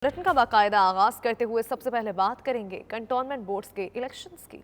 Bulletin का बाकायदा आगाज करते हुए सबसे पहले बात करेंगे कंटोनमेंट बोर्ड्स के इलेक्शंस की।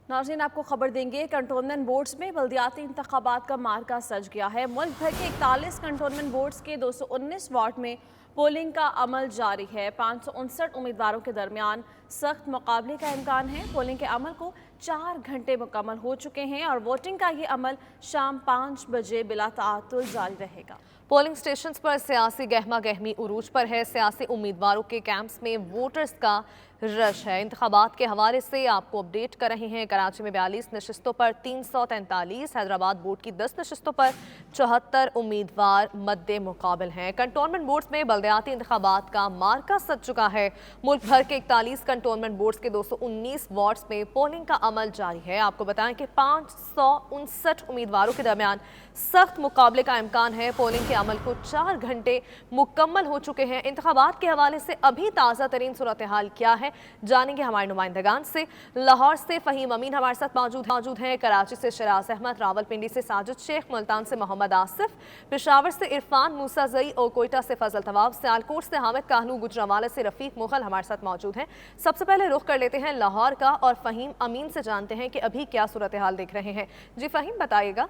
नाज़रीन, आपको खबर देंगे कंटोनमेंट बोर्ड्स में बल्दियाती इंतखाबात का मार्का सज गया है। मुल्क भर के 41 कंटोनमेंट बोर्ड्स के 219 वार्ड में पोलिंग का अमल जारी है। 559 उम्मीदवारों के दरमियान सख्त मुकाबले का इम्कान है। पोलिंग के अमल को 4 घंटे मुकम्मल हो चुके हैं और वोटिंग का ये अमल शाम 5 बजे बिला ताअत्तुल जारी रहेगा। पोलिंग स्टेशंस पर सियासी गहमा गहमी उरूज पर है। सियासी उम्मीदवारों के कैंप्स में वोटर्स का रश है। इंतखाबात के हवाले से आपको अपडेट कर रहे हैं। कराची में 42 नशिस्तों पर 343, हैदराबाद बोर्ड की 10 नशिस्तों पर 74 उम्मीदवार मद्दे मुकाबिल हैं। कंटोनमेंट बोर्ड्स में बल्दियाती इंतखाबात का मार्का सज चुका है। मुल्क भर के 41 कंटोनमेंट बोर्ड्स के 219 वार्ड्स में पोलिंग का अमल जारी है। आपको बताएं कि 559 उम्मीदवारों के दरमियान सख्त मुकाबले का इम्कान है। पोलिंग के अमल को 4 घंटे मुकम्मल हो चुके हैं। इंतखाबात के हवाले से अभी ताज़ा तरीन सूरत हाल क्या है जानेंगे हमारे नुमाइंदगान से। लाहौर से फ़हीम अमीन हमारे साथ मौजूद हैं। कराची से शराज अहमद, रावलपिंडी से साजिद शेख, मुल्तान से मोहम्मद आसिफ, पेशावर से इरफान मूसा जई और कोयटा से फजल तवाब, सियालकोट से हामिद काहनू, गुजरांवाला से रफीक मुगल हमारे साथ मौजूद हैं। सबसे पहले रुख कर लेते हैं लाहौर का और फ़हीम अमीन से जानते हैं कि अभी क्या सूरत हाल देख रहे हैं। जी फ़हीम, बताइएगा।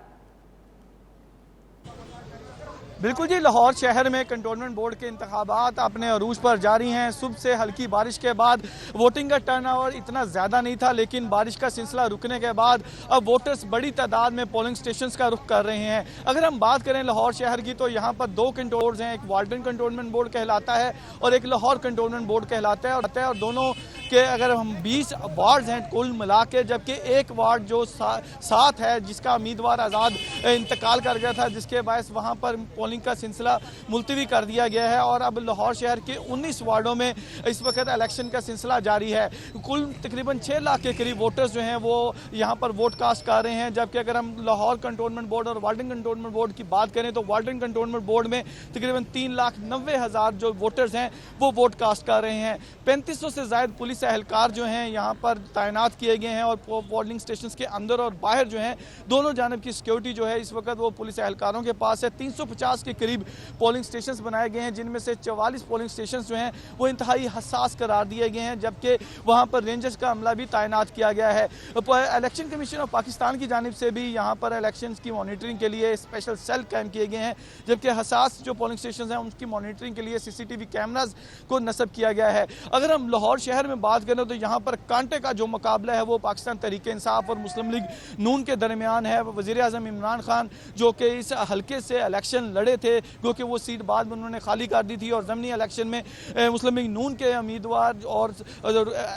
बिल्कुल जी, लाहौर शहर में कंटोनमेंट बोर्ड के इंतखाबात अपने अरूज पर जारी हैं। सुबह से हल्की बारिश के बाद वोटिंग का टर्नओवर इतना ज़्यादा नहीं था, लेकिन बारिश का सिलसिला रुकने के बाद अब वोटर्स बड़ी तादाद में पोलिंग स्टेशंस का रुख कर रहे हैं। अगर हम बात करें लाहौर शहर की तो यहाँ पर 2 कंट्रोल्स हैं। एक वाल्टन कंटोनमेंट बोर्ड कहलाता है और एक लाहौर कंटोनमेंट बोर्ड कहलाता है और दोनों के अगर हम 20 वार्ड्स हैं कुल मिला के, जबकि एक वार्ड जो साथ है जिसका उम्मीदवार आज़ाद इंतकाल कर गया था, जिसके बायस वहाँ पर पोलिंग का सिलसिला मुलतवी कर दिया गया है और अब लाहौर शहर के 19 वार्डों में इस वक्त इलेक्शन का सिलसिला जारी है। कुल तकरीबन 6 लाख के करीब वोटर्स जो हैं वो यहाँ पर वोट कास्ट कर रहे हैं। जबकि अगर हम लाहौर कंटोनमेंट बोर्ड और वाल्टन कंटोनमेंट बोर्ड की बात करें तो वाल्टन कंटोनमेंट बोर्ड में तकरीबन 3,90,000 जो वोटर्स हैं वो वोट कास्ट कर रहे हैं। 3500 से ज़ायद पुलिस एहलकार जो हैं यहाँ पर तैनात किए गए हैं और पोलिंग स्टेशन के अंदर और बाहर जो हैं दोनों जानब की सिक्योरिटी जो है इस वक्त वो पुलिस एहलकारों के पास है। 350 के करीब पोलिंग स्टेशंस बनाए गए हैं, जिनमें से 44 पोलिंग स्टेशंस जो हैं वो इंतहाई हसास करार दिए गए हैं, जबकि वहां पर रेंजर्स का अमला भी तैनात किया गया है। इलेक्शन कमीशन ऑफ पाकिस्तान की जानिब से भी यहाँ पर इलेक्शन की मॉनिटरिंग के लिए स्पेशल सेल कायम किए गए हैं, जबकि हसास जो पोलिंग स्टेशन हैं उनकी मॉनिटरिंग के लिए CCTV कैमराज को नस्ब किया गया है। अगर हम लाहौर शहर में बात करें तो यहाँ पर कांटे का जो मुकाबला है वो पाकिस्तान तहरीक इंसाफ और मुस्लिम लीग नून के दरमियान है। वज़ीर आज़म इमरान खान जो कि इस हल्के से इलेक्शन लड़े थे, क्योंकि वो सीट बाद में उन्होंने खाली कर दी थी और ज़मीनी इलेक्शन में मुस्लिम लीग नून के उम्मीदवार और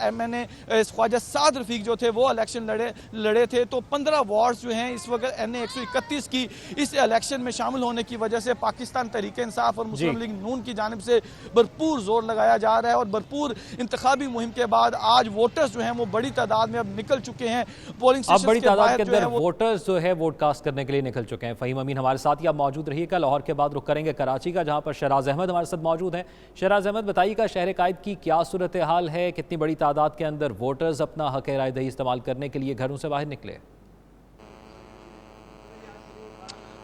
MNA ख्वाजा साद रफीक जो थे वो इलेक्शन लड़े थे। तो 15 वार्ड्स जो हैं इस वक्त NA 131 की इस इलेक्शन में शामिल होने की वजह से पाकिस्तान तहरीक इंसाफ और मुस्लिम लीग नून की जानिब से भरपूर जोर लगाया जा रहा है और भरपूर इंतखाबी मुहिम के बाद आज वोटर्स जो हैं वो बड़ी तादाद में अब निकल चुके हैं पोलिंग स्टेशन बड़ी तादाद के अंदर वोटर्स जो है वोट कास्ट करने के लिए निकल चुके हैं। फ़हीम अमीन हमारे साथ ही आप मौजूद रहिएगा। लाहौर के बाद रुख करेंगे कराची का, जहां पर शराज अहमद हमारे साथ मौजूद हैं। शराज अहमद, बताइएगा शहर कायद की क्या सूरत हाल है? कितनी बड़ी तादाद के अंदर वोटर्स अपना हक राय दही इस्तेमाल करने के लिए घरों से बाहर निकले?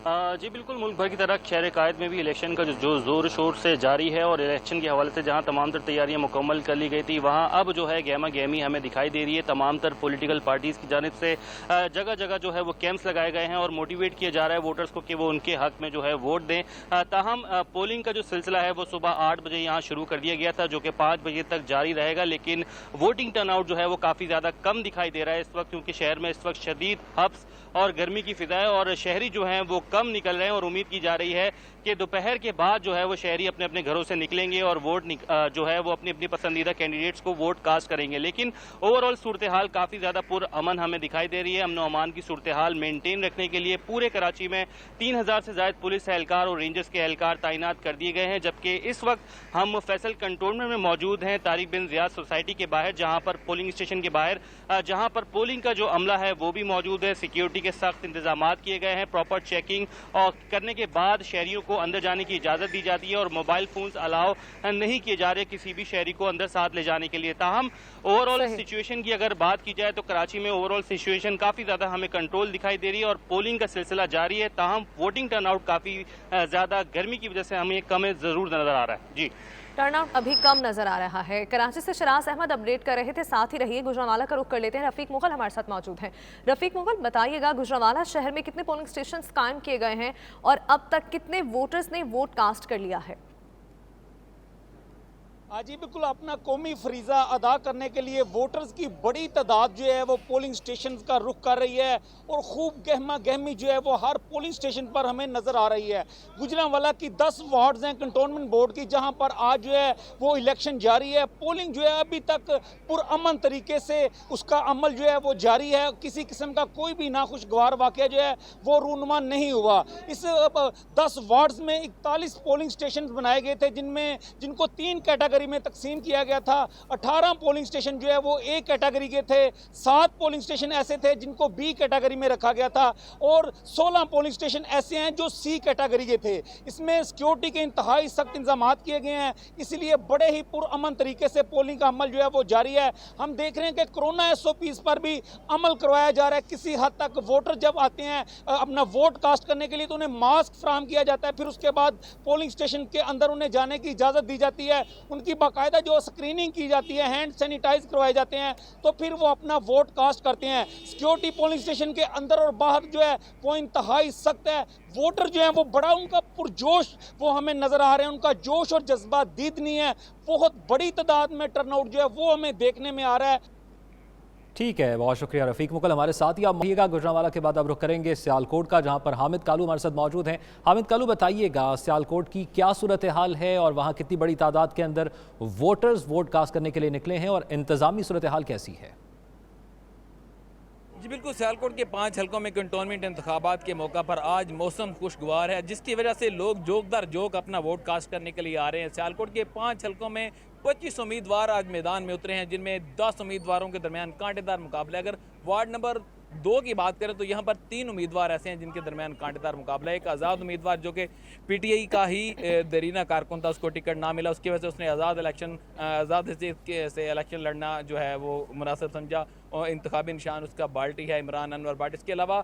जी बिल्कुल, मुल्क भर की तरह शहर कायद में भी इलेक्शन का जो जोर शोर से जारी है और इलेक्शन के हवाले से जहां तमाम तर तैयारियां मुकम्मल कर ली गई थी वहां अब जो है गहमा गहमी हमें दिखाई दे रही है। तमाम तर पॉलिटिकल पार्टीज़ की जानिब से जगह जगह जो है वो कैंप्स लगाए गए हैं और मोटिवेट किया जा रहा है वोटर्स को कि वो उनके हक में जो है वोट दें। ताहम पोलिंग का जो सिलसिला है वो सुबह 8 बजे यहाँ शुरू कर दिया गया था, जो कि 5 बजे तक जारी रहेगा, लेकिन वोटिंग टर्नआउट जो है वो काफ़ी ज़्यादा कम दिखाई दे रहा है इस वक्त, क्योंकि शहर में इस वक्त शदीद हब्स और गर्मी की फिजा है और शहरी जो हैं वो कम निकल रहे हैं और उम्मीद की जा रही है कि दोपहर के बाद जो है वो शहरी अपने अपने घरों से निकलेंगे और वोट जो है वो अपनी अपनी पसंदीदा कैंडिडेट्स को वोट कास्ट करेंगे। लेकिन ओवरऑल सूरत हाल काफ़ी ज़्यादा पुरअमन हमें दिखाई दे रही है। अमन अमान की सूरत हाल मेनटेन रखने के लिए पूरे कराची में 3000 से ज़्यादा पुलिस एहलकार और रेंजर्स के एहलकार तैनात कर दिए गए हैं। जबकि इस वक्त हम फैसल कंटोनमेंट में मौजूद हैं, तारिक बिन ज़ियाद सोसाइटी के बाहर, जहाँ पर पोलिंग स्टेशन के बाहर जहाँ पर पोलिंग का जो अमला है वो भी मौजूद है। सिक्योरिटी के सख्त इंतजाम किए गए हैं। प्रॉपर चेकिंग और करने के बाद शहरियों को अंदर जाने की इजाज़त दी जाती है और मोबाइल फोन्स अलाउ नहीं किए जा रहे किसी भी शहरी को अंदर साथ ले जाने के लिए। ताहम ओवरऑल सिचुएशन की अगर बात की जाए तो कराची में ओवरऑल सिचुएशन काफ़ी ज़्यादा हमें कंट्रोल दिखाई दे रही है और पोलिंग का सिलसिला जारी है। ताहम वोटिंग टर्नआउट काफ़ी ज़्यादा गर्मी की वजह से हमें कम ज़रूर नज़र आ रहा है। जी, टर्नआउट अभी कम नजर आ रहा है। कराची से शराज अहमद अपडेट कर रहे थे, साथ ही रहिए। गुजरांवाला का रुख कर लेते हैं, रफीक मुगल हमारे साथ मौजूद हैं। रफीक मुगल, बताइएगा गुजरांवाला शहर में कितने पोलिंग स्टेशंस कायम किए गए हैं और अब तक कितने वोटर्स ने वोट कास्ट कर लिया है? जी बिल्कुल, अपना कौमी फरीज़ा अदा करने के लिए वोटर्स की बड़ी तादाद जो है वो पोलिंग स्टेशन का रुख कर रही है और खूब गहमा गहमी जो है वो हर पोलिंग स्टेशन पर हमें नज़र आ रही है। गुजरांवाला की 10 वार्ड्स हैं कंटोनमेंट बोर्ड की, जहां पर आज जो है वो इलेक्शन जारी है। पोलिंग जो है अभी तक पुरअमन तरीके से उसका अमल जो है वो जारी है। किसी किस्म का कोई भी नाखुशगवार वाक़या जो है वो रूनुमा नहीं हुआ। इस 10 वार्ड्स में 41 पोलिंग स्टेशन बनाए गए थे, जिनको 3 कैटेगरी में तकसीम किया गया था। 18 पोलिंग स्टेशन जो है वो ए कैटेगरी के थे, 7 पोलिंग स्टेशन ऐसे थे जिनको बी कैटेगरी में रखा गया था और 16 पोलिंग स्टेशन ऐसे हैं जो सी कैटेगरी के थे। इसमें सिक्योरिटी के इंतहाई सख्त इंतजाम किए गए हैं, इसलिए बड़े ही पुरअमन तरीके से पोलिंग का अमल जो है वो जारी है। हम देख रहे हैं कि कोरोना SOPs पर भी अमल करवाया जा रहा है। किसी हद तक वोटर जब आते हैं अपना वोट कास्ट करने के लिए तो उन्हें मास्क फ्राहम किया जाता है, फिर उसके बाद पोलिंग स्टेशन के अंदर उन्हें जाने की इजाज़त दी जाती है। उनकी बाकायदा जो स्क्रीनिंग की जाती है, हैंड सैनिटाइज करवाए जाते हैं, तो फिर वो अपना वोट कास्ट करते हैं। सिक्योरिटी पोलिंग स्टेशन के अंदर और बाहर जो है वो इंतहाई सख्त है। वोटर जो है वो बड़ा उनका पुरजोश वो हमें नजर आ रहे हैं, उनका जोश और जज्बा दीदनी है। बहुत बड़ी तादाद में टर्नआउट जो है वो हमें देखने में आ रहा है। ठीक है, बहुत शुक्रिया रफीक मुगल हमारे साथ ही आप रहिएगा। गुजरांवाला के बाद अब रुख करेंगे सियालकोट का, जहां पर हामिद कालू हमारे साथ मौजूद हैं। हामिद कालू, बताइएगा सियालकोट की क्या सूरत हाल है और वहां कितनी बड़ी तादाद के अंदर वोटर्स वोट कास्ट करने के लिए निकले हैं और इंतजामी सूरत हाल कैसी है? जी बिल्कुल, सियालकोट के 5 हलकों में कंटोनमेंट इंतखाबात के मौका पर आज मौसम खुशगवार है, जिसकी वजह से लोग जोक दर जोक अपना वोट कास्ट करने के लिए आ रहे हैं। सियालकोट के 5 हलकों में 25 उम्मीदवार आज मैदान में उतरे हैं, जिनमें 10 उम्मीदवारों के दरमियान कांटेदार मुकाबला है। अगर वार्ड नंबर 2 की बात करें तो यहाँ पर 3 उम्मीदवार ऐसे हैं जिनके दरमियान कांटेदार मुकाबला है। एक आज़ाद उम्मीदवार जो कि PTI का ही देरीना कारकुन था, उसको टिकट ना मिला, उसकी वजह से उसने आज़ाद से इलेक्शन लड़ना जो है वो मुनासिब समझा और इंतखाबी निशान उसका बाल्टी है, इमरान अनवर भट्ट। इसके अलावा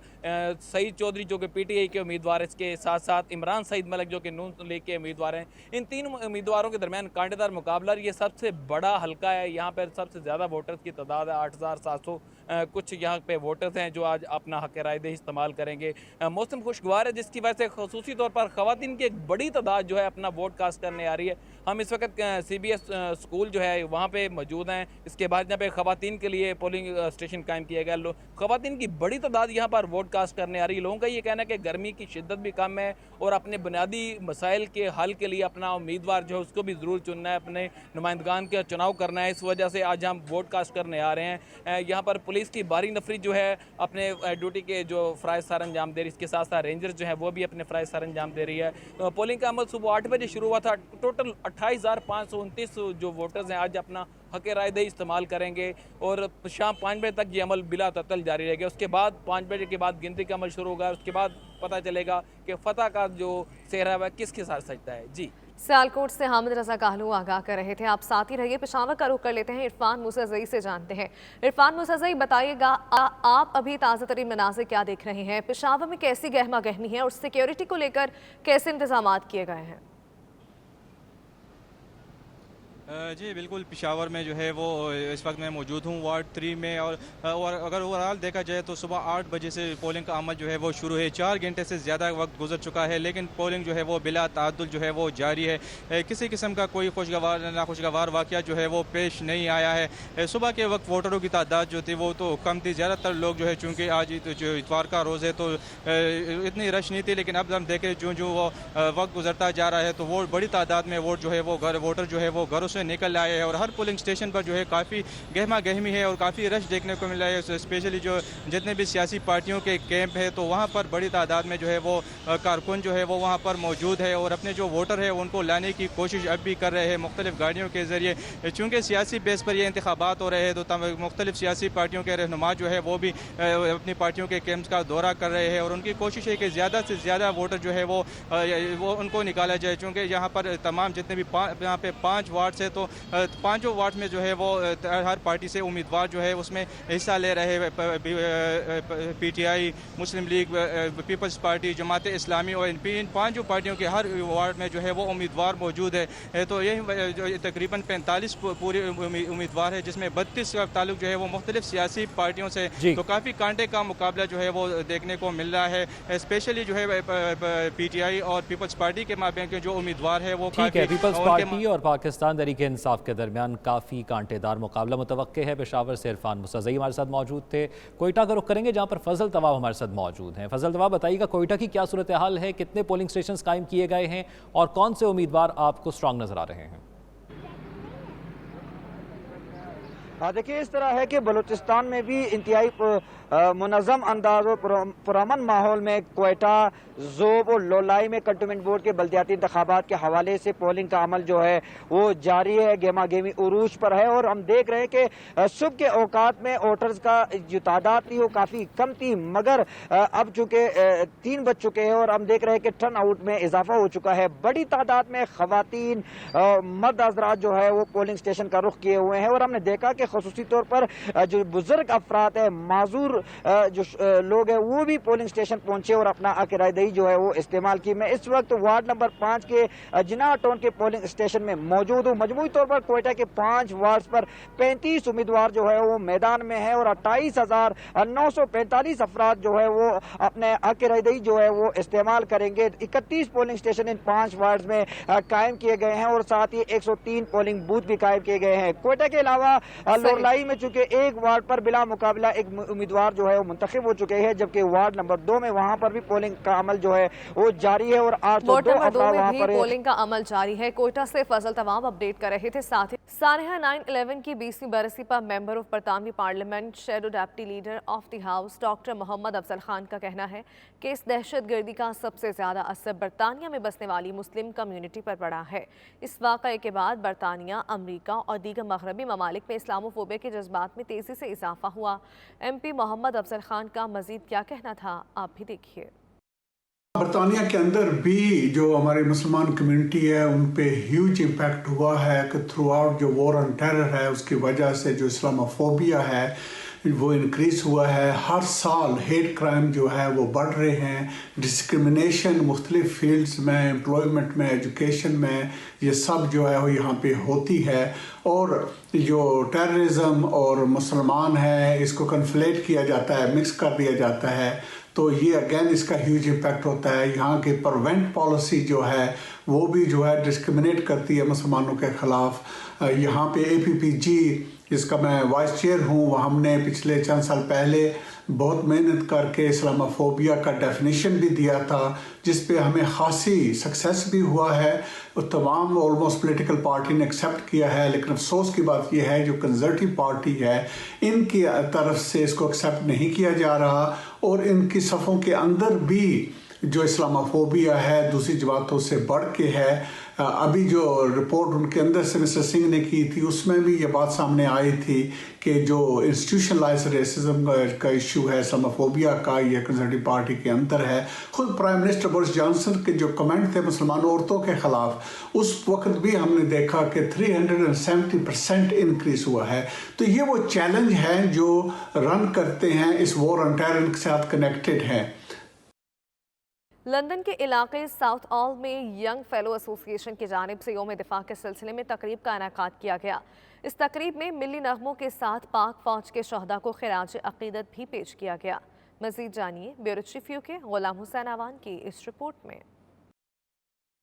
सईद चौधरी जो कि PTI के उम्मीदवार, इसके साथ साथ इमरान सईद मलिक जो कि नून लीग के उम्मीदवार हैं। इन 3 उम्मीदवारों के दरमियान कांटेदार मुकाबला। ये सबसे बड़ा हल्का है, यहाँ पर सबसे ज़्यादा वोटर्स की तादाद है 8700 कुछ यहाँ पे वोटर्स हैं जो आज अपना हक रायदही इस्तेमाल करेंगे। मौसम खुशगवार है, जिसकी वजह से खसूसी तौर पर ख़वातीन की एक बड़ी तादाद जो है अपना वोट कास्ट करने आ रही है। हम इस वक्त CBS स्कूल जो है वहाँ पे मौजूद हैं। इसके बाद यहाँ पे ख़वातीन के लिए पोलिंग स्टेशन कायम किया गया। ख़वातीन की बड़ी तादाद यहाँ पर वोट कास्ट करने आ रही है। लोगों का ये कहना है कि गर्मी की शिद्दत भी कम है और अपने बुनियादी मसाइल के हल के लिए अपना उम्मीदवार जो है उसको भी ज़रूर चुनना है, अपने नुमाइंदगान का चुनाव करना है। इस वजह से आज हम वोट कास्ट करने आ रहे हैं। यहाँ पर पुलिस की बारी नफरी जो है अपने ड्यूटी के जो फ़राइज़ सर अंजाम दे रही है, इसके साथ साथ रेंजर्स जो है वो भी अपने फ़राइज़ सर अंजाम दे रही है। पोलिंग का अमल सुबह 8 बजे शुरू हुआ था। टोटल 28,529 जो वोटर्स हैं आज अपना हक रायदही इस्तेमाल करेंगे और शाम 5 बजे तक ये अमल बिला तअत्तल जारी रहेगा। उसके बाद 5 बजे के बाद गिनती का अमल शुरू होगा। उसके बाद पता चलेगा कि फतह का जो सेहरा है किसके साथ सजता है। जी, सियालकोट से हामिद रजा काहलू आगाह कर रहे थे। आप साथ ही रहिए। पेशावर का रुख कर लेते हैं, इरफान मुसज़ई से जानते हैं। इरफान मुसज़ई, बताइएगा आप अभी ताज़ा तरीन मनाज़िर क्या देख रहे हैं? पेशावर में कैसी गहमा गहमी है और सिक्योरिटी को लेकर कैसे इंतजाम किए गए हैं? जी बिल्कुल, पेशावर में जो है वो इस वक्त मैं मौजूद हूँ वार्ड 3 में और अगर ओवरऑल देखा जाए तो सुबह 8 बजे से पोलिंग का अमल जो है वो शुरू है। 4 घंटे से ज़्यादा वक्त गुजर चुका है, लेकिन पोलिंग जो है वो बिला ताअद्दुल जो है वो जारी है। किसी किस्म का कोई नाखुशगवार वाक़या जो है वो पेश नहीं आया है। सुबह के वक्त वोटरों की तादाद जो थी वो तो कम थी। ज़्यादातर लोग जो है चूँकि आज जो इतवार का रोज़ है तो इतनी रश नहीं थी, लेकिन अब हम देखें जो वो वक्त गुजरता जा रहा है तो वो बड़ी तादाद में वोटर जो है वो घरों से उसमें निकल आए हैं और हर पोलिंग स्टेशन पर जो है काफ़ी गहमा गहमी है और काफ़ी रश देखने को मिला है। स्पेशली जो जितने भी सियासी पार्टियों के कैंप है तो वहाँ पर बड़ी तादाद में जो है वो कारकुन जो है वो वहाँ पर मौजूद है और अपने जो वोटर है उनको लाने की कोशिश अब भी कर रहे हैं मुख्तलिफ गाड़ियों के ज़रिए। चूँकि सियासी बेस पर ये इंतखाबात हो रहे हैं तो मुख्तलिफ सियासी पार्टियों के रहनुमा जो है वो भी अपनी पार्टियों के कैंप्स का दौरा कर रहे हैं और उनकी कोशिश है कि ज़्यादा से ज़्यादा वोटर जो है वो उनको निकाला जाए। चूँकि यहाँ पर तमाम जितने भी यहाँ पे 5 वार्ड्स है तो पाँचों वार्ड में जो है वो हर पार्टी से उम्मीदवार जो है उसमें हिस्सा ले रहे हैं। PTI, मुस्लिम league, peoples party, Jamaat Islami और इन 5 पार्टियों के हर वार्ड में जो है वो उम्मीदवार मौजूद है। तो यही तकरीबन 45 पूरे उम्मीदवार है जिसमें 32 का ताल्लुक जो है वो मुख्तलिफ सियासी पार्टियों से, तो काफ़ी कांटे का मुकाबला जो है वो देखने को मिल रहा है। स्पेशली जो है PTI और पीपल्स पार्टी के माबैन के जो उम्मीदवार है वो ठीक है। पीपल्स पार्टी और पाकिस्तान तहरीक इंसाफ के दरमियान काफ़ी कांटेदार मुकाबला मुतवक्के है। पेशावर से इरफान मुस्तज़ई हमारे साथ मौजूद थे। कोयटा का रुख करेंगे जहाँ पर फजल तवाब हमारे साथ मौजूद हैं। फजल तवाब, बताइएगा कोयटा की क्या सूरत हाल है, कितने पोलिंग स्टेशन कायम किए गए हैं और कौन से उम्मीदवार आपको स्ट्रांग नजर आ रहे हैं? देखिए, इस तरह है कि बलूचिस्तान में भी इंतहाई मुनज़्ज़म अंदाज और पुरअमन माहौल में कोयटा, ज़ोब और लोलाई में कंटोनमेंट बोर्ड के बल्दियाती इंतखाबात के हवाले से पोलिंग का अमल जो है वो जारी है, गेमा गेमी उरूज पर है। और हम देख रहे हैं कि सुबह के औकात में वोटर्स का जो तादाद थी वो काफ़ी कम थी, मगर अब चूँकि 3 बज चुके हैं और हम देख रहे हैं कि टर्न आउट में इजाफा हो चुका है। बड़ी तादाद में खवातीन, मर्द हज़रात जो है वो पोलिंग स्टेशन का रुख किए हुए हैं और हमने देखा कि खुसूसी तौर पर जो बुजुर्ग अफराद है, माजूर जो लोग हैं वो भी पोलिंग स्टेशन पहुंचे और अपना अक़रायदही जो है वो इस्तेमाल की। मैं इस वक्त वार्ड नंबर 5 के जिना टाउन के पोलिंग स्टेशन में मौजूद हूँ। मजमूई तौर पर कोयटा के 5 वार्ड पर 35 उम्मीदवार जो है वो मैदान में है और 28,945 अफराद जो है वो अपने अक़रायदही जो है वो इस्तेमाल करेंगे। 31 पोलिंग स्टेशन इन 5 वार्ड में कायम किए गए हैं और साथ ही 103 पोलिंग बूथ भी कायम किए गए हैं। कोयटा के अलावा लोरलाई में चूंकि एक वार्ड पर बिला मुकाबला एक उम्मीदवार जो है वो मुंतखब हो चुके हैं, जबकि वार्ड नंबर 2 में वहां पर भी पोलिंग का अमल जो है वो जारी है और 802 अफराद वहां पर पोलिंग का अमल जारी है। कोयटा से फजल तवाब अपडेट कर रहे थे। साथ ही सानिया 9/11 की 20वीं बरसी पर मेंबर ऑफ बरतानवी parliament, shadow deputy leader of the house doctor Mohammad Afzal Khan का कहना है कि इस दहशतगर्दी का सबसे ज्यादा असर बरतानिया में बसने वाली मुस्लिम कम्युनिटी पर पड़ा है। इस वाक़े के बाद बरतानिया, अमरीका और दीगर मगरबी ममालिक में इस्लामोफोबिया के जज्बात में तेजी से इजाफा हुआ। MP मोहम्मद अफजल खान का मजीद क्या कहना था, आप भी देखिए। बरतानिया के अंदर भी जो हमारी मुसलमान कम्युनिटी है उन पे ह्यूज इम्पैक्ट हुआ है कि थ्रू आउट जो वॉर ऑन टेरर है उसकी वजह से जो इस्लामोफोबिया है वो इंक्रीज़ हुआ है। हर साल हेट क्राइम जो है वो बढ़ रहे हैं। डिस्क्रिमिनेशन मुख्तलिफ फील्ड्स में, एम्प्लॉयमेंट में, एजुकेशन में, ये सब जो है वो यहाँ पे होती है। और जो टेररिज्म और मुसलमान है इसको कन्फ्लेट किया जाता है, मिक्स कर दिया जाता है, तो ये अगेन इसका ह्यूज इम्पैक्ट होता है। यहाँ की प्रिवेंट पॉलिसी जो है वो भी जो है डिस्क्रिमिनेट करती है मुसलमानों के ख़िलाफ़। यहाँ पे APPG जिसका मैं वाइस चेयर हूँ, हमने पिछले चंद साल पहले बहुत मेहनत करके इस्लामोफोबिया का डेफिनेशन भी दिया था जिस पे हमें खासी सक्सेस भी हुआ है और तमाम ऑलमोस्ट पॉलिटिकल पार्टी ने एक्सेप्ट किया है। लेकिन अफसोस की बात यह है जो कंजर्वेटिव पार्टी है इनकी तरफ से इसको एक्सेप्ट नहीं किया जा रहा और इनकी सफ़ों के अंदर भी जो इस्लामोफोबिया है दूसरी जमातों से बढ़ के है। अभी जो रिपोर्ट उनके अंदर से मिस्टर सिंह ने की थी उसमें भी ये बात सामने आई थी कि जो इंस्टीट्यूशनलाइज्ड रेसिज्म का इशू है, इस्लामोफोबिया का, ये कंजर्वेटिव पार्टी के अंदर है। खुद प्राइम मिनिस्टर बोरिस जॉनसन के जो कमेंट थे मुसलमान औरतों के खिलाफ उस वक्त भी हमने देखा कि 370% इंक्रीज हुआ है। तो ये वो चैलेंज है जो रन करते हैं इस वॉर ऑन टेरर के साथ कनेक्टेड है। लंदन के इलाके साउथ ऑल में यंग फेलो एसोसिएशन की जानिब से यौम दिफा के सिलसिले में तकरीब का इनेकाद किया गया। इस तकरीब में मिली नगमों के साथ पाक फौज के शहदा को खिराज अकीदत भी पेश किया गया। मजीद जानिए bureau chief UK Ghulam Hussain आवान की इस रिपोर्ट में।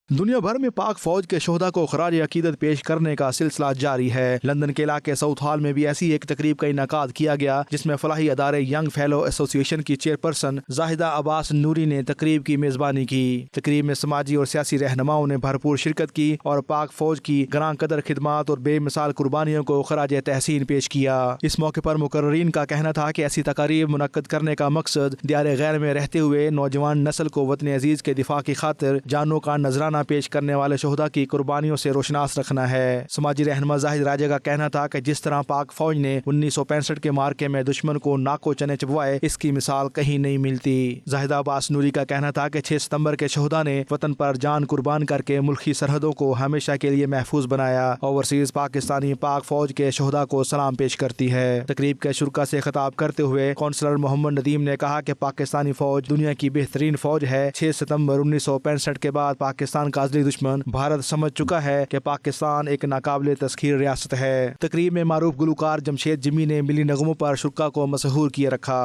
दुनिया भर में पाक फौज के शोहदा को खराज अकीदत पेश करने का सिलसिला जारी है। लंदन के इलाके साउथ हॉल में भी ऐसी एक तकरीब का इनकाद किया गया, जिसमें फलाही अदारे यंग फेलो एसोसिएशन की चेयरपर्सन जाहिदा अब्बास नूरी ने तकरीब की मेजबानी की। तकरीब में समाजी और सियासी रहनुमाओं ने भरपूर शिरकत की और पाक फौज की ग्रां कदर खिदमात और बेमिसाल कुर्बानियों को खराज तहसीन पेश किया। इस मौके पर मुकर्रीन का कहना था कि ऐसी तकारीब मुनक्कद करने का मकसद दियार गैर में रहते हुए नौजवान नस्ल को वतन अजीज के दिफा की खातिर जानों का नजराना पेश करने वाले शोहदा की कुर्बानियों से रोशनास रखना है। समाजी रहनुमा जाहिद राजा का कहना था कि जिस तरह पाक फौज ने 1965 के मार्के में दुश्मन को नाको चने चबवाए, इसकी मिसाल कहीं नहीं मिलती। जाहिदा अब्बास नूरी का कहना था कि 6 सितंबर के शोहदा ने वतन पर जान कुर्बान करके मुल्की सरहदों को हमेशा के लिए महफूज बनाया। ओवरसीज पाकिस्तानी पाक फौज के शोहदा को सलाम पेश करती है। तकरीब के शुरा से खिताब करते हुए कौंसलर मोहम्मद नदीम ने कहा कि पाकिस्तानी फौज दुनिया की बेहतरीन फौज है। 6 सितंबर 1965 के बाद पाकिस्तान का असली दुश्मन भारत समझ चुका है कि पाकिस्तान एक नाकाबिले तस्खीर रियासत है। तकरीब में मारूफ गुलकार जमशेद जिमी ने मिली नगमों पर शुरा को मशहूर किए रखा।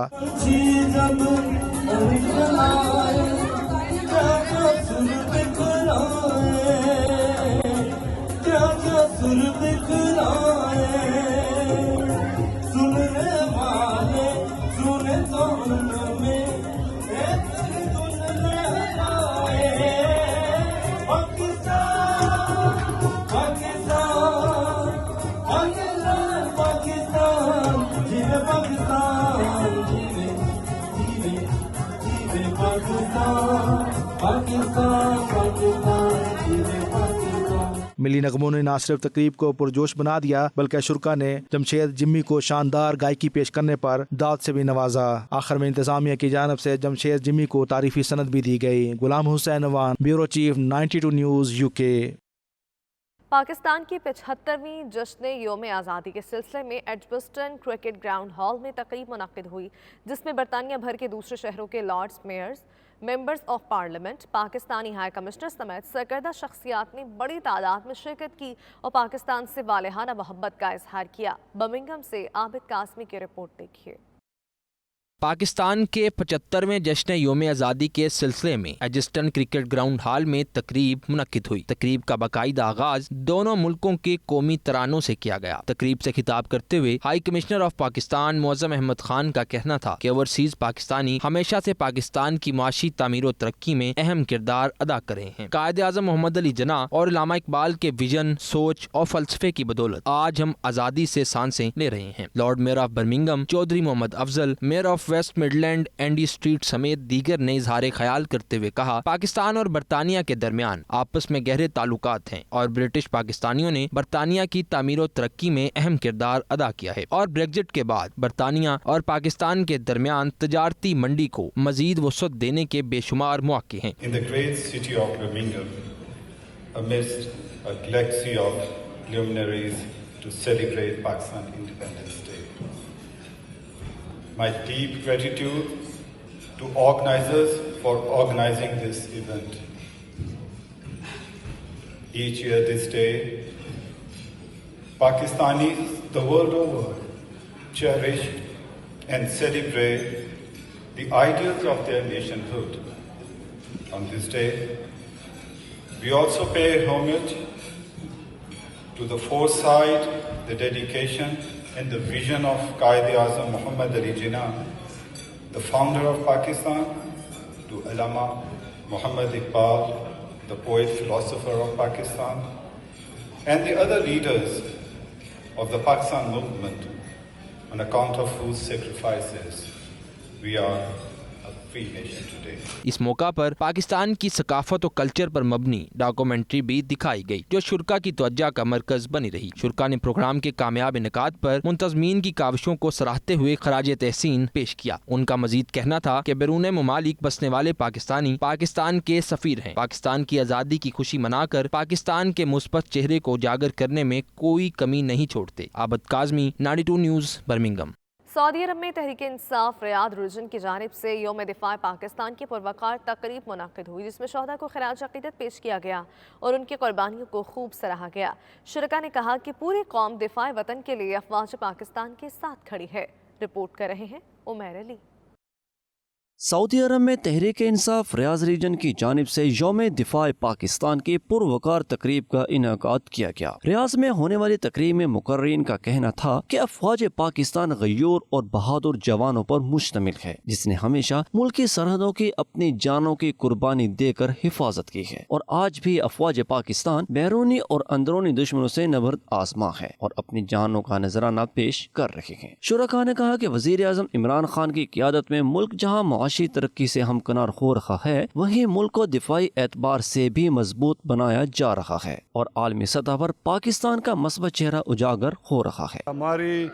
मिली नगमों ने न सिर्फ तकरीब को पुरजोश बना दिया, बल्कि शुरा ने जमशेद जिम्मी को शानदार गायकी पेश करने पर दाद से भी नवाजा। आखिर में इंतजामिया की जानब से जमशेद जिम्मी को तारीफी सनद भी दी गई। Ghulam Hussain Awan, bureau chief, 92 News, UK. Pakistan की 75वीं जश्न योम आज़ादी के सिलसिले में एडजबस्टन क्रिकेट ग्राउंड हॉल में तकरीब मुनक्किद हुई, जिसमें बरतानिया भर के दूसरे शहरों के lords mayors, members of parliament, Pakistani high commissioner समेत सरकर्दा शख्सियात ने बड़ी तादाद में शिरकत की और पाकिस्तान से वालेहाना मोहब्बत का इजहार किया। बर्मिंघम से आबिद कासमी की रिपोर्ट देखिए। पाकिस्तान के 75वें जश्न योम आज़ादी के सिलसिले में एडजस्टन क्रिकेट ग्राउंड हॉल में तकरीब मुनक्किद हुई। तकरीब का बाकायदा आगाज दोनों मुल्कों के कौमी तरानों से किया गया। तकरीब से खिताब करते हुए high commissioner of Pakistan Muazzam Ahmad Khan का कहना था कि ओवरसीज पाकिस्तानी हमेशा से पाकिस्तान की माशी तामीर और तरक्की में अहम किरदार अदा कर रहे हैं। कायद आज़म मोहम्मद अली जिन्ना और अल्लामा इकबाल के विजन, सोच और फलसफे की बदौलत आज हम आज़ादी से सांसें ले रहे हैं। Lord mayor of Birmingham Chaudhry Mohammad Afzal, mayor of West Midland Andy Street समेत दीगर ने इजहार ख्याल करते हुए कहा, पाकिस्तान और बरतानिया के दरमियान आपस में गहरे ताल्लुकात हैं और ब्रिटिश पाकिस्तानियों ने बरतानिया की तामीर और तरक्की में अहम किरदार अदा किया है और ब्रेग्जिट के बाद बरतानिया और पाकिस्तान के दरमियान तजारती मंडी को मजीद वसअत देने के बेशुमार मौके हैं। In the great city of Birmingham, amidst a galaxy of luminaries to celebrate Pakistan Independence Day. My deep gratitude to organizers for organizing this event. Each year this day, Pakistanis the world over cherish and celebrate the ideals of their nationhood. On this day, we also pay homage to the foresight, the dedication and the vision of Quaid-e-Azam Muhammad Ali Jinnah, the founder of Pakistan, to Allama Muhammad Iqbal, the poet philosopher of Pakistan, and the other leaders of the Pakistan movement, on account of whose sacrifices we are a free nation today. इस मौका पर पाकिस्तान की सकाफत और culture पर मबनी documentary भी दिखाई गई, जो शुरा की तवज्जो का मरकज बनी रही। शुरा ने प्रोग्राम के कामयाब इनेकाद पर मुंतजमीन की काविशों को सराहते हुए खराज तहसीन पेश किया। उनका मजीद कहना था कि बैरून ममालिक बसने वाले पाकिस्तानी पाकिस्तान के सफीर हैं। पाकिस्तान की आज़ादी की खुशी मनाकर पाकिस्तान के मुस्बत चेहरे को उजागर करने में कोई कमी नहीं छोड़ते। Abid Kazmi, 92 News, Birmingham. सऊदी अरब में तहरीक इंसाफ रियाद रीजन की जानिब से योम दिफा पाकिस्तान की पुरवकार तकरीब मुनक्किद हुई, जिसमें शोहदा को खराज अकीदत पेश किया गया और उनकी कुर्बानियों को खूब सराहा गया। शुरका ने कहा कि पूरी कौम दिफा वतन के लिए अफवाज पाकिस्तान के साथ खड़ी है। रिपोर्ट कर रहे हैं उमैर अली। सऊदी अरब में तहरीक इंसाफ रियाज रीजन की जानिब से यौम दिफा पाकिस्तान की पुरवकार तकरीब का इनेकाद किया गया। रियाज में होने वाली तकरीब में मुकर्रीन का कहना था कि अफवाज पाकिस्तान गयूर और बहादुर जवानों पर मुश्तमिल है, जिसने हमेशा मुल्की सरहदों की अपनी जानों की कुर्बानी देकर हिफाजत की है और आज भी अफवाज पाकिस्तान बैरूनी और अंदरूनी दुश्मनों से नबर्द आजमा है और अपनी जानों का नजराना पेश कर रहे हैं। शुरका ने कहा कि वजीर आजम इमरान खान की क़ियादत में मुल्क जहाँ माशी तरक्की से हमकिनार हो रहा है, वहीं मुल्क को दिफाई एतबार से भी मजबूत बनाया जा रहा है और आलमी सतह पर पाकिस्तान का मस्बत चेहरा उजागर हो रहा है। हमारी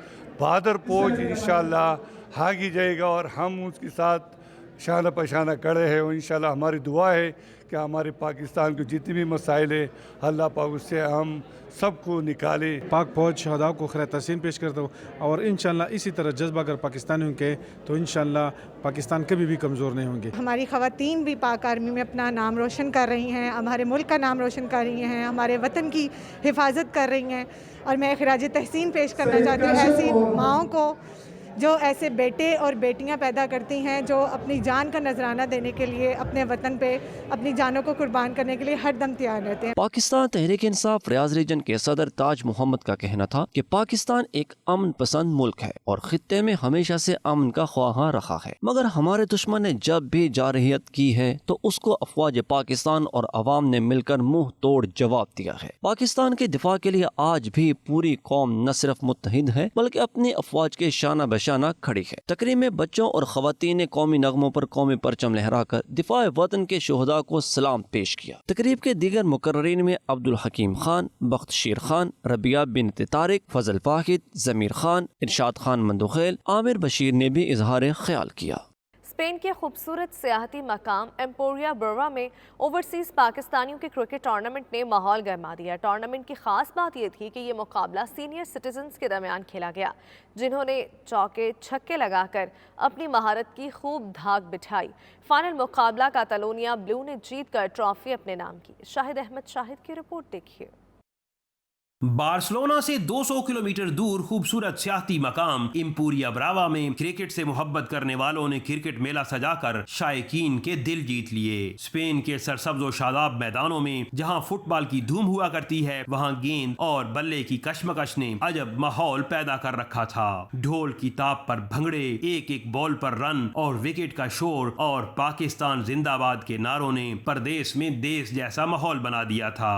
बहादुर फौज इंशाल्लाह आगे जाएगा और हम उसके साथ शाना पशाना खड़े हैं। इंशाल्लाह हमारी दुआ है कि हमारे पाकिस्तान के जितने भी मसाइल है अल्लाह पाक उससे हम सबको निकाले। पाक फौज शहदाओं को खैर तहसीन पेश करता हूँ और इंशाल्लाह इसी तरह जज्बा अगर पाकिस्तानियों के तो इंशाल्लाह पाकिस्तान कभी भी कमज़ोर नहीं होंगे। हमारी ख़वातीन भी पाक आर्मी में अपना नाम रोशन कर रही हैं, हमारे मुल्क का नाम रोशन कर रही हैं, हमारे वतन की हिफाजत कर रही हैं और मैं खिराज तहसीन पेश करना चाहती हूँ ऐसी माओं को जो ऐसे बेटे और बेटियां पैदा करती हैं, जो अपनी जान का नजराना देने के लिए अपने वतन पे अपनी जानों को कुर्बान करने के लिए हर दम तैयार रहते हैं। पाकिस्तान तहरीक इंसाफ रियाज रीजन के सदर ताज मोहम्मद का कहना था कि पाकिस्तान एक अमन पसंद मुल्क है और खित्ते में हमेशा से अमन का ख्वाहा रहा है, मगर हमारे दुश्मन ने जब भी जारहियत की है तो उसको अफवाज पाकिस्तान और अवाम ने मिलकर मुंह तोड़ जवाब दिया है। पाकिस्तान के दिफा के लिए आज भी पूरी कौम न सिर्फ मुत्तहिद है बल्कि अपनी अफवाज के शाना बशाना खड़ी है। तकरीब में बच्चों और खवातीन ने कौमी नगमों पर कौमी परचम लहराकर दिफा वतन के शोहदा को सलाम पेश किया। तकरीब के दीगर मुकर्रीन में अब्दुल हकीम खान, बख्तशीर खान, रबिया बिनत तारिक, फजल वाहिद, जमीर खान, इरशाद खान मंदुखेल, आमिर बशीर ने भी इजहार ख्याल किया। स्पेन के खूबसूरत सियाहती मकाम एम्पोरिया ब्रोवा में ओवरसीज़ पाकिस्तानियों के क्रिकेट टूर्नामेंट ने माहौल गरमा दिया। टूर्नामेंट की खास बात यह थी कि ये मुकाबला सीनियर सिटीजन्स के दरमियान खेला गया, जिन्होंने चौके छक्के लगाकर अपनी महारत की खूब धाक बिठाई। फाइनल मुकाबला कातालोनिया ब्लू ने जीतकर ट्रॉफी अपने नाम की। शाहिद अहमद शाहिद की रिपोर्ट देखिए। बार्सिलोना से 200 किलोमीटर दूर खूबसूरत सियाहती मकाम एम्पोरिया ब्रावा में क्रिकेट से मोहब्बत करने वालों ने क्रिकेट मेला सजाकर शायकीन के दिल जीत लिए। स्पेन के सरसब्ज और शादाब मैदानों में जहां फुटबॉल की धूम हुआ करती है, वहां गेंद और बल्ले की कशमकश ने अजब माहौल पैदा कर रखा था। ढोल की ताप पर भंगड़े, एक एक बॉल पर रन और विकेट का शोर और पाकिस्तान जिंदाबाद के नारों ने परदेश में देश जैसा माहौल बना दिया था।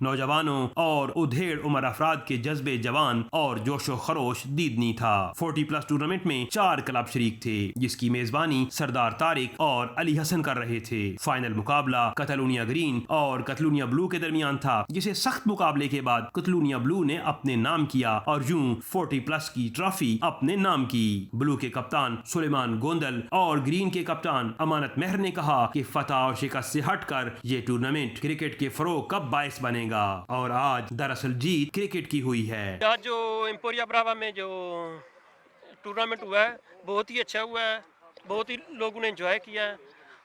नौजवानों और उधेड़ उम्र अफराद के जज्बे जवान और जोशो खरोश दीदनी था। 40+ टूर्नामेंट में 4 क्लब शरीक थे, जिसकी मेजबानी सरदार तारिक और अली हसन कर रहे थे। फाइनल मुकाबला कतालूनिया ग्रीन और कतालूनिया ब्लू के दरमियान था, जिसे सख्त मुकाबले के बाद कतालूनिया ब्लू ने अपने नाम किया और यूं 40+ की ट्रॉफी अपने नाम की। ब्लू के कप्तान सुलेमान गोंदल और ग्रीन के कप्तान अमानत मेहर ने कहा कि फतह और शिकस्त से हटकर ये टूर्नामेंट क्रिकेट के फरोग का बायस बनेगा और आज दरअसल जीत क्रिकेट की हुई है। आज जो एम्पोरिया ब्रावा में जो टूर्नामेंट हुआ है बहुत ही अच्छा हुआ है, बहुत ही लोगों ने एंजॉय किया है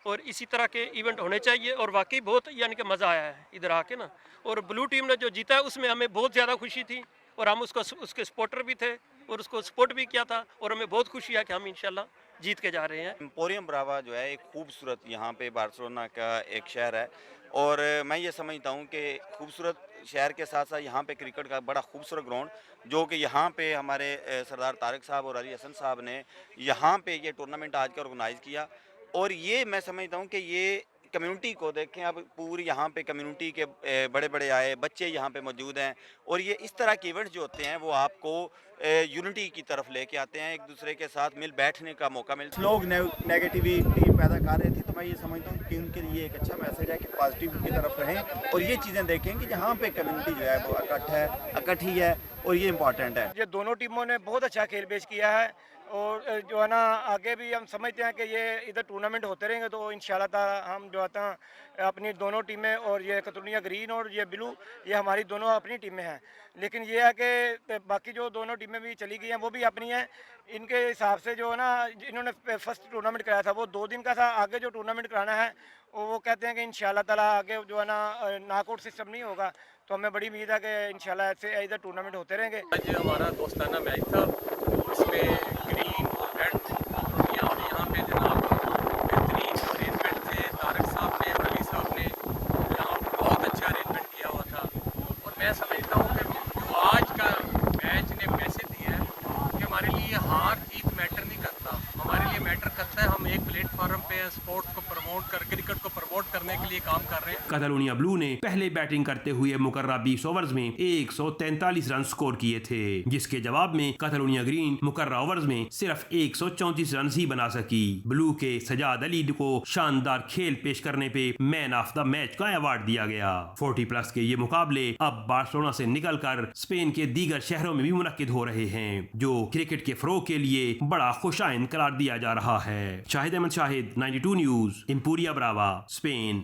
और इसी तरह के इवेंट होने चाहिए और वाकई बहुत यानी कि मज़ा आया है इधर आके ना। और ब्लू टीम ने जो जीता है उसमें हमें बहुत ज़्यादा खुशी थी और हम उसके सपोर्टर भी थे और उसको सपोर्ट भी किया था और हमें बहुत खुशी है कि हम इंशाल्लाह जीत के जा रहे हैं। एम्पोरियम ब्रावा जो है एक खूबसूरत यहाँ पे बार्सिलोना का एक शहर है और मैं ये समझता हूँ कि खूबसूरत शहर के साथ साथ यहाँ पे क्रिकेट का बड़ा खूबसूरत ग्राउंड, जो कि यहाँ पे हमारे सरदार तारिक साहब और अली हसन साहब ने यहाँ पे ये टूर्नामेंट आज का ऑर्गेनाइज़ किया। और ये मैं समझता हूँ कि ये कम्युनिटी को देखें, अब पूरी यहाँ पे कम्युनिटी के बड़े बड़े आए, बच्चे यहाँ पे मौजूद हैं और ये इस तरह के इवेंट्स जो होते हैं वो आपको यूनिटी की तरफ लेके आते हैं, एक दूसरे के साथ मिल बैठने का मौका मिलता है। लोग नेगेटिविटी पैदा कर रहे थे तो मैं ये समझता हूँ कि उनके लिए एक अच्छा मैसेज है कि पॉजिटिव की तरफ रहें और ये चीज़ें देखें कि जहाँ पे कम्युनिटी जो है वो इकट्ठी है और ये इम्पॉर्टेंट है। ये दोनों टीमों ने बहुत अच्छा खेल पेश किया है। और जो है ना आगे भी हम समझते हैं कि ये इधर टूर्नामेंट होते रहेंगे तो इंशाल्लाह ताला हम जो आता अपनी दोनों टीमें और ये कतरूनिया ग्रीन और ये ब्लू ये हमारी दोनों अपनी टीमें हैं। लेकिन ये है कि बाकी जो दोनों टीमें भी चली गई हैं वो भी अपनी हैं। इनके हिसाब से जो है ना इन्होंने फर्स्ट टूर्नामेंट कराया था वो 2 दिन का था। आगे जो टूर्नामेंट कराना है वो कहते हैं कि इंशाल्लाह ताला आगे जो है ना नॉकआउट सिस्टम नहीं होगा तो हमें बड़ी उम्मीद है कि इंशाल्लाह ऐसे इधर टूर्नामेंट होते रहेंगे। आज हमारा दोस्ताना मैच था, इसमें ग्रीन और रेड और यहाँ पे जनाब बेहतरीन अरेंजमेंट थे। तारक साहब ने और अली साहब ने यहाँ बहुत अच्छा अरेंजमेंट किया हुआ था और मैं समझता हूँ कि जो आज का मैच ने मैसेज दिया है कि हमारे लिए हार जीत मैटर नहीं करता, हमारे लिए मैटर करता है हम एक प्लेटफॉर्म पे स्पोर्ट्स को प्रमोट कर क्रिकेट को प्रमोट करने के लिए काम कर रहे हैं। कतलोनिया ब्लू ने पहले बैटिंग करते हुए मुकर्रा 20 ओवर्स में 143 रन स्कोर किए थे, जिसके जवाब में कतलोनिया ग्रीन मुकर्रा ओवर्स में सिर्फ 134 रन ही बना सकी। ब्लू के सजाद अली को शानदार खेल पेश करने पे मैन ऑफ द मैच का अवार्ड दिया गया। 40+ के ये मुकाबले अब बार्सिलोना से निकलकर स्पेन के दीगर शहरों में भी मुनक्किद हो रहे हैं, जो क्रिकेट के फरोग के लिए बड़ा खुशाइन करार दिया जा रहा है। Shahid Ahmed Shahid, 92 News, Empuriabrava, Spain.